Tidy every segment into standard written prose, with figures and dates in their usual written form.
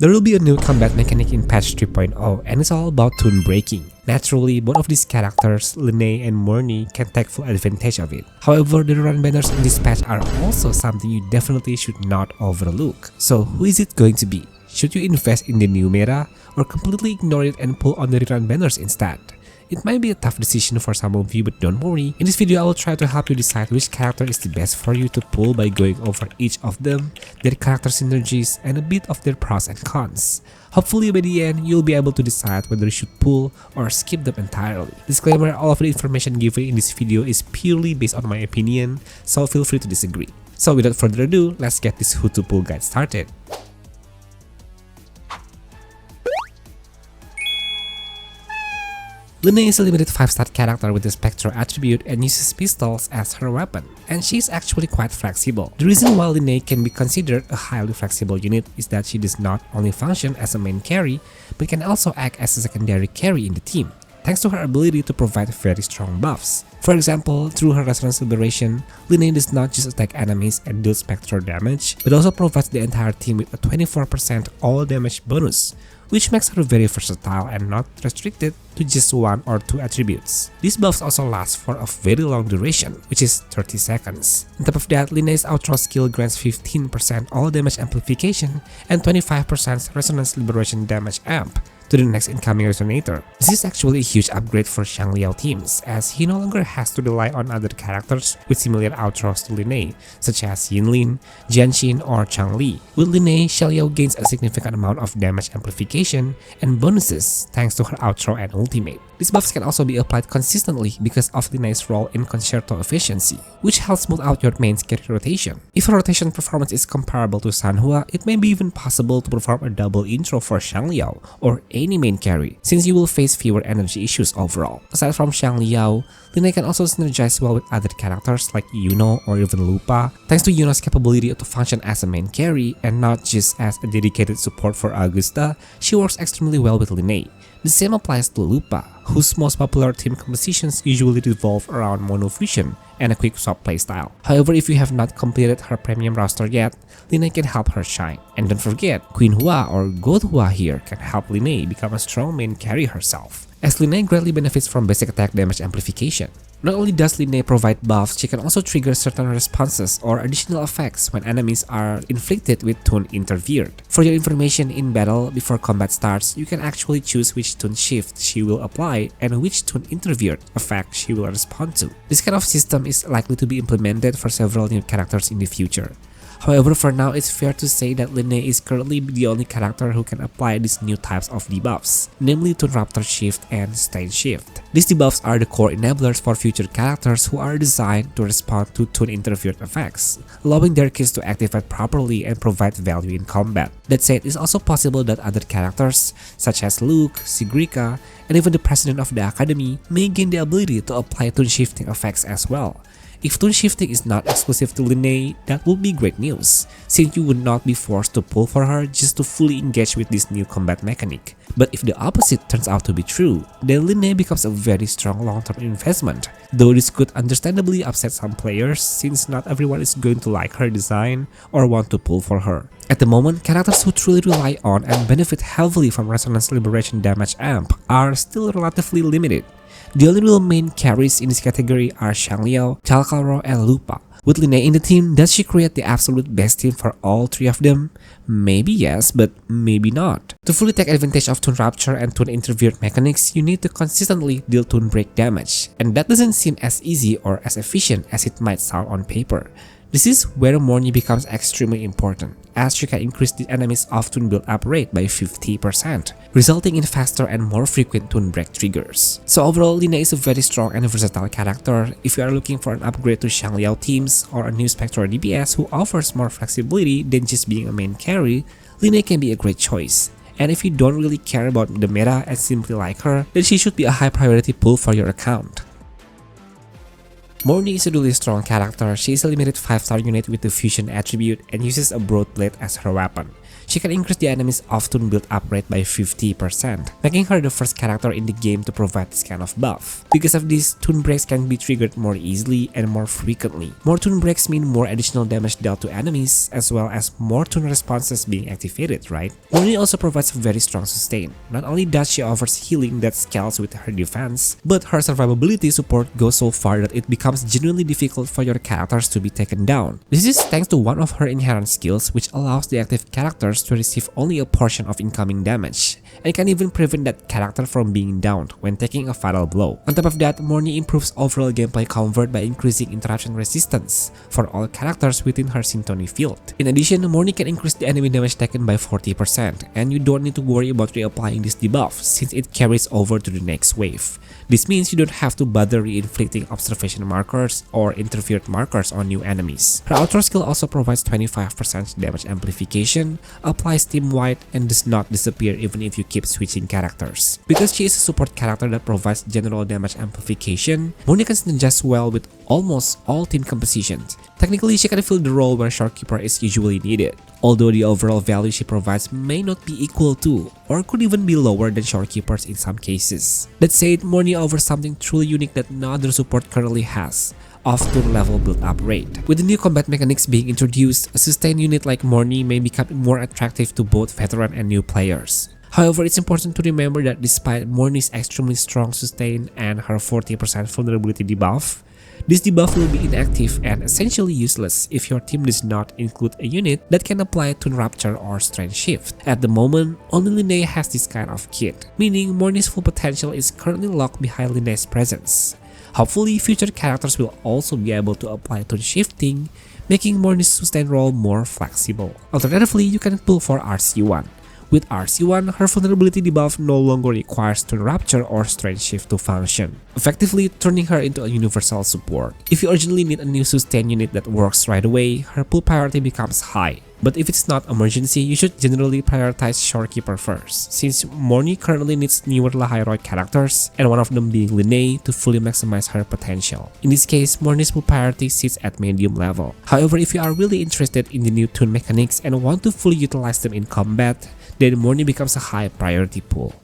There will be a new combat mechanic in patch 3.0 and it's all about toon breaking. Naturally, both of these characters, LYNAE and MORNYE, can take full advantage of it. However, the rerun banners in this patch are also something you definitely should not overlook. So who is it going to be? Should you invest in the new meta or completely ignore it and pull on the rerun banners instead? It might be a tough decision for some of you, but don't worry. In this video, I will try to help you decide which character is the best for you to pull by going over each of them, their character synergies, and a bit of their pros and cons. Hopefully by the end, you'll be able to decide whether you should pull or skip them entirely. Disclaimer, all of the information given in this video is purely based on my opinion, so feel free to disagree. So without further ado, let's get this who to pull guide started. LYNAE is a limited 5-star character with the Spectral attribute and uses pistols as her weapon, and she is actually quite flexible. The reason why LYNAE can be considered a highly flexible unit is that she does not only function as a main carry, but can also act as a secondary carry in the team, thanks to her ability to provide very strong buffs. For example, through her Resonance Liberation, LYNAE does not just attack enemies and deal spectral damage, but also provides the entire team with a 24% all damage bonus, which makes her very versatile and not restricted to just 1 or 2 attributes. These buffs also last for a very long duration, which is 30 seconds. On top of that, LYNAE's outro skill grants 15% all damage amplification and 25% Resonance Liberation damage amp to the next incoming resonator. This is actually a huge upgrade for Xiangliao teams, as he no longer has to rely on other characters with similar outros to LYNAE, such as Yinlin, Jianxin, or Changli. With LYNAE, Xiangliao gains a significant amount of damage amplification and bonuses thanks to her outro and ultimate. These buffs can also be applied consistently because of LYNAE's role in concerto efficiency, which helps smooth out your main's carry rotation. If her rotation performance is comparable to Sanhua, it may be even possible to perform a double intro for Xiangliao or any main carry, since you will face fewer energy issues overall. Aside from Xiangliao, LYNAE can also synergize well with other characters like IUNO or even Lupa, thanks to IUNO's capability to function as a main carry and not just as a dedicated support for Augusta. She works extremely well with LYNAE. The same applies to Lupa, whose most popular team compositions usually revolve around mono fusion and a quick swap playstyle. However, if you have not completed her premium roster yet, LYNAE can help her shine. And don't forget, Queen Hua or God Hua here can help LYNAE become a strong main carry herself, as LYNAE greatly benefits from basic attack damage amplification. Not only does LYNAE provide buffs, she can also trigger certain responses or additional effects when enemies are inflicted with toon interfered. For your information, in battle, before combat starts, you can actually choose which toon shift she will apply and which toon interfered effect she will respond to. This kind of system is likely to be implemented for several new characters in the future. However, for now, it's fair to say that LYNAE is currently the only character who can apply these new types of debuffs, namely Toon Raptor Shift and Stain Shift. These debuffs are the core enablers for future characters who are designed to respond to toon interfered effects, allowing their kills to activate properly and provide value in combat. That said, it's also possible that other characters, such as Luke, Sigrika, and even the president of the academy, may gain the ability to apply toon shifting effects as well. If toon shifting is not exclusive to LYNAE, that would be great news, since you would not be forced to pull for her just to fully engage with this new combat mechanic. But if the opposite turns out to be true, then LYNAE becomes a very strong long-term investment, though this could understandably upset some players since not everyone is going to like her design or want to pull for her. At the moment, characters who truly rely on and benefit heavily from Resonance Liberation damage amp are still relatively limited. The only real main carries in this category are Xiangliao, Chalcalro, and Lupa. With LYNAE in the team, does she create the absolute best team for all 3 of them? Maybe yes, but maybe not. To fully take advantage of Toon Rapture and Toon Interfered mechanics, you need to consistently deal Toon Break damage, and that doesn't seem as easy or as efficient as it might sound on paper. This is where MORNYE becomes extremely important, as she can increase the enemy's off-toon build-up rate by 50%, resulting in faster and more frequent toon break triggers. So overall, LYNAE is a very strong and versatile character. If you are looking for an upgrade to Xiangliao teams or a new Spectral DPS who offers more flexibility than just being a main carry, LYNAE can be a great choice. And if you don't really care about the meta and simply like her, then she should be a high priority pull for your account. MORNYE is a really strong character. She is a limited 5-star unit with the fusion attribute and uses a broad blade as her weapon. She can increase the enemy's off-tune build-up rate by 50%, making her the first character in the game to provide this kind of buff. Because of this, tune breaks can be triggered more easily and more frequently. More tune breaks mean more additional damage dealt to enemies, as well as more tune responses being activated, right? MORNYE also provides a very strong sustain. Not only does she offers healing that scales with her defense, but her survivability support goes so far that it becomes genuinely difficult for your characters to be taken down. This is thanks to one of her inherent skills, which allows the active characters to receive only a portion of incoming damage, and can even prevent that character from being downed when taking a fatal blow. On top of that, MORNYE improves overall gameplay comfort by increasing interruption resistance for all characters within her Syntony field. In addition, MORNYE can increase the enemy damage taken by 40%, and you don't need to worry about reapplying this debuff since it carries over to the next wave. This means you don't have to bother re-inflicting observation markers or interfered markers on new enemies. Her outro skill also provides 25% damage amplification, applies team-wide, and does not disappear even if you keep switching characters. Because she is a support character that provides general damage amplification, MORNYE can adjust well with almost all team compositions. Technically, she can fill the role where Shorekeeper is usually needed, although the overall value she provides may not be equal to, or could even be lower than Shorekeepers in some cases. That said, MORNYE offers something truly unique that no other support currently has: off-tune level build-up rate. With the new combat mechanics being introduced, a sustained unit like MORNYE may become more attractive to both veteran and new players. However, it's important to remember that despite MORNYE's extremely strong sustain and her 40% vulnerability debuff, this debuff will be inactive and essentially useless if your team does not include a unit that can apply Tune Rupture or Strength Shift. At the moment, only LYNAE has this kind of kit, meaning MORNYE's full potential is currently locked behind LYNAE's presence. Hopefully, future characters will also be able to apply Tune Shifting, making MORNYE's sustain role more flexible. Alternatively, you can pull for RC1. With RC1, her vulnerability debuff no longer requires Tune Rupture or Strength Shift to function, effectively turning her into a universal support. If you urgently need a new sustain unit that works right away, her pull priority becomes high. But if it's not emergency, you should generally prioritize Shorekeeper first, since MORNYE currently needs newer heroic characters, and one of them being LYNAE, to fully maximize her potential. In this case, MORNYE's pull priority sits at medium level. However, if you are really interested in the new tune mechanics and want to fully utilize them in combat, then MORNYE becomes a high priority pull.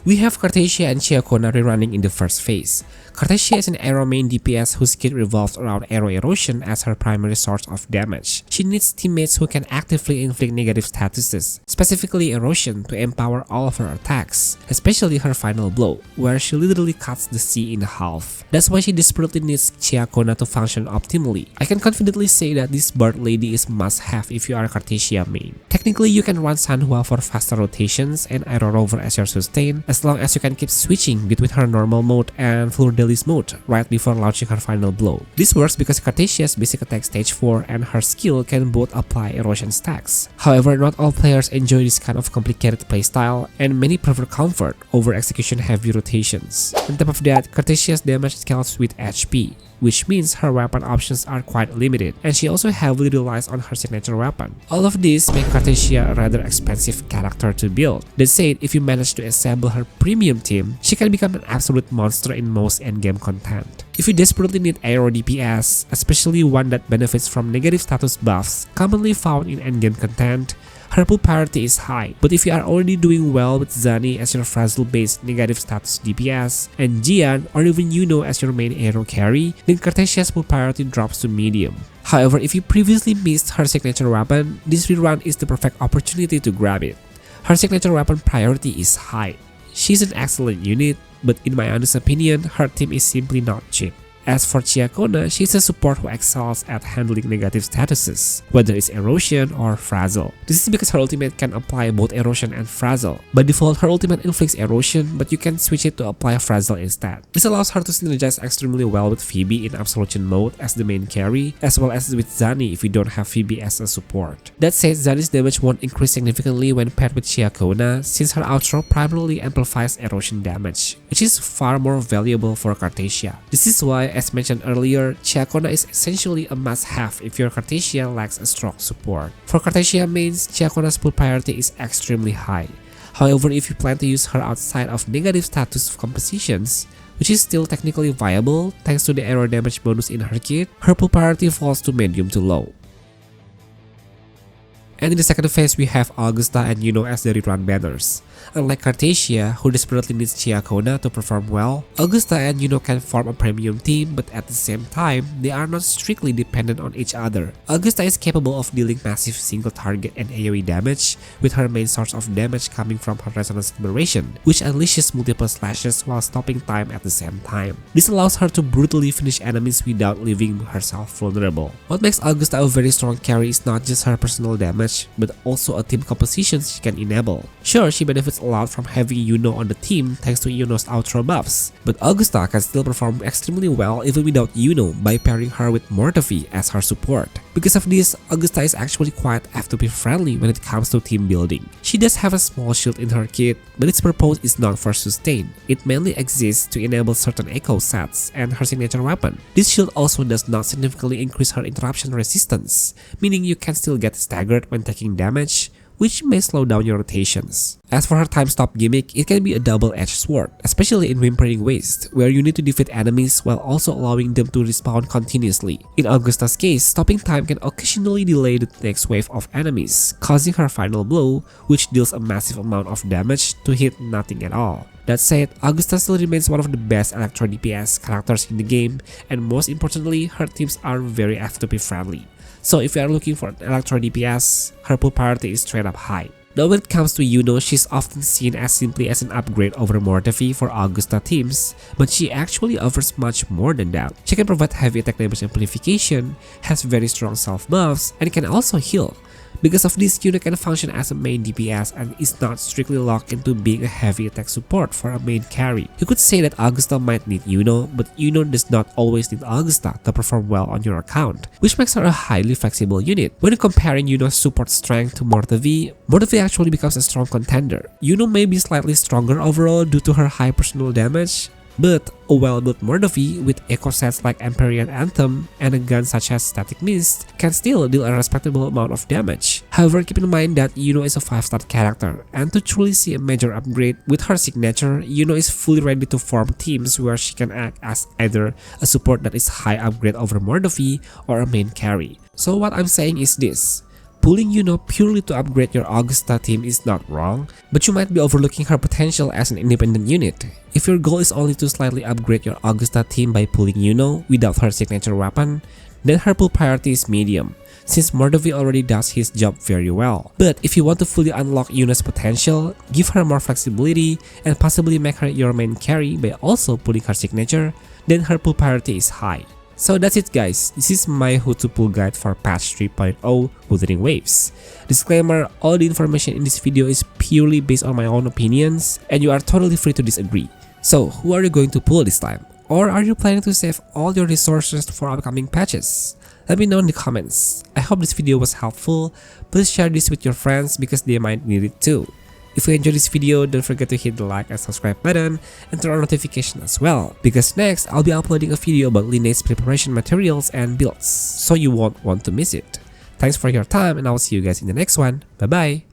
We have CARTETHYIA and CIACCONA rerunning in the first phase. CARTETHYIA is an arrow main DPS whose kit revolves around arrow erosion as her primary source of damage. She needs teammates who can actively inflict negative statuses, specifically erosion, to empower all of her attacks, especially her final blow, where she literally cuts the sea in half. That's why she desperately needs CIACCONA to function optimally. I can confidently say that this Bard lady is must-have if you are a CARTETHYIA main. Technically, you can run Sanhua for faster rotations and Arrow Rover as your sustain, as long as you can keep switching between her normal mode and Fleur-de-Lis mode right before launching her final blow. This works because CARTETHYIA's basic attack stage 4 and her skill can both apply erosion stacks. However, not all players enjoy this kind of complicated playstyle, and many prefer comfort over execution heavy rotations. On top of that, CARTETHYIA's damage scales with HP, which means her weapon options are quite limited, and she also heavily relies on her signature weapon. All of this make CARTETHYIA a rather expensive character to build. That said, if you manage to assemble her premium team, she can become an absolute monster in most endgame content. If you desperately need aero DPS, especially one that benefits from negative status buffs commonly found in endgame content, her pull priority is high. But if you are already doing well with Zani as your Frazzle-based negative status DPS, and Jian or even IUNO as your main aero carry, then CARTETHYIA's pull priority drops to medium. However, if you previously missed her signature weapon, this rerun is the perfect opportunity to grab it. Her signature weapon priority is high. She's an excellent unit, but in my honest opinion, her team is simply not cheap. As for CIACCONA, she's a support who excels at handling negative statuses, whether it's erosion or frazzle. This is because her ultimate can apply both erosion and frazzle. By default, her ultimate inflicts erosion, but you can switch it to apply frazzle instead. This allows her to synergize extremely well with Phoebe in Absolution mode as the main carry, as well as with Zani if you don't have Phoebe as a support. That said, Zani's damage won't increase significantly when paired with CIACCONA, since her outro primarily amplifies erosion damage, which is far more valuable for CARTETHYIA. This is why, as mentioned earlier, CIACCONA is essentially a must-have if your CARTETHYIA lacks a strong support. For CARTETHYIA mains, CIACCONA's pull priority is extremely high. However, if you plan to use her outside of negative status compositions, which is still technically viable thanks to the arrow damage bonus in her kit, her pull priority falls to medium to low. And in the second phase, we have Augusta and Yuno as the RERUN banners. Unlike CARTETHYIA, who desperately needs CIACCONA to perform well, Augusta and Yuno can form a premium team, but at the same time, they are not strictly dependent on each other. Augusta is capable of dealing massive single target and AoE damage, with her main source of damage coming from her resonance vibration, which unleashes multiple slashes while stopping time at the same time. This allows her to brutally finish enemies without leaving herself vulnerable. What makes Augusta a very strong carry is not just her personal damage, but also a team composition she can enable. Sure, she benefits a lot from having Yuno on the team thanks to Yuno's outro buffs, but Augusta can still perform extremely well even without Yuno by pairing her with MORNYE as her support. Because of this, Augusta is actually quite FTP friendly when it comes to team building. She does have a small shield in her kit, but its purpose is not for sustain. It mainly exists to enable certain echo sets and her signature weapon. This shield also does not significantly increase her interruption resistance, meaning you can still get staggered when taking damage, which may slow down your rotations. As for her time stop gimmick, it can be a double-edged sword, especially in Wuthering Waves, where you need to defeat enemies while also allowing them to respawn continuously. In Augusta's case, stopping time can occasionally delay the next wave of enemies, causing her final blow, which deals a massive amount of damage to hit nothing at all. That said, Augusta still remains one of the best electro DPS characters in the game, and most importantly, her teams are very FTP friendly. So if you are looking for an electro DPS, her pull priority is straight up high. Now when it comes to Yuno, she's often seen as simply as an upgrade over MORNYE for Augusta teams, but she actually offers much more than that. She can provide heavy attack damage amplification, has very strong self buffs, and can also heal. Because of this, Yuno can function as a main DPS and is not strictly locked into being a heavy attack support for a main carry. You could say that Augusta might need Yuno, but Yuno does not always need Augusta to perform well on your account, which makes her a highly flexible unit. When comparing Yuno's support strength to MORNYE, MORNYE actually becomes a strong contender. Yuno may be slightly stronger overall due to her high personal damage, but a well-built MORNYE with echo sets like Empyrean Anthem and a gun such as Static Mist can still deal a respectable amount of damage. However, keep in mind that Yuno is a 5-star character, and to truly see a major upgrade with her signature, Yuno is fully ready to form teams where she can act as either a support that is high upgrade over MORNYE or a main carry. So what I'm saying is this: pulling Yuno purely to upgrade your Augusta team is not wrong, but you might be overlooking her potential as an independent unit. If your goal is only to slightly upgrade your Augusta team by pulling Yuno without her signature weapon, then her pull priority is medium, since MORNYE already does his job very well. But if you want to fully unlock Yuno's potential, give her more flexibility, and possibly make her your main carry by also pulling her signature, then her pull priority is high. So that's it guys, this is my how to pull guide for patch 3.0 Wuthering Waves. Disclaimer, all the information in this video is purely based on my own opinions, and you are totally free to disagree. So who are you going to pull this time? Or are you planning to save all your resources for upcoming patches? Let me know in the comments. I hope this video was helpful. Please share this with your friends because they might need it too. If you enjoyed this video, don't forget to hit the like and subscribe button and turn on notification as well, because next I'll be uploading a video about LYNAE's preparation materials and builds, so you won't want to miss it. Thanks for your time, and I'll see you guys in the next one. Bye bye!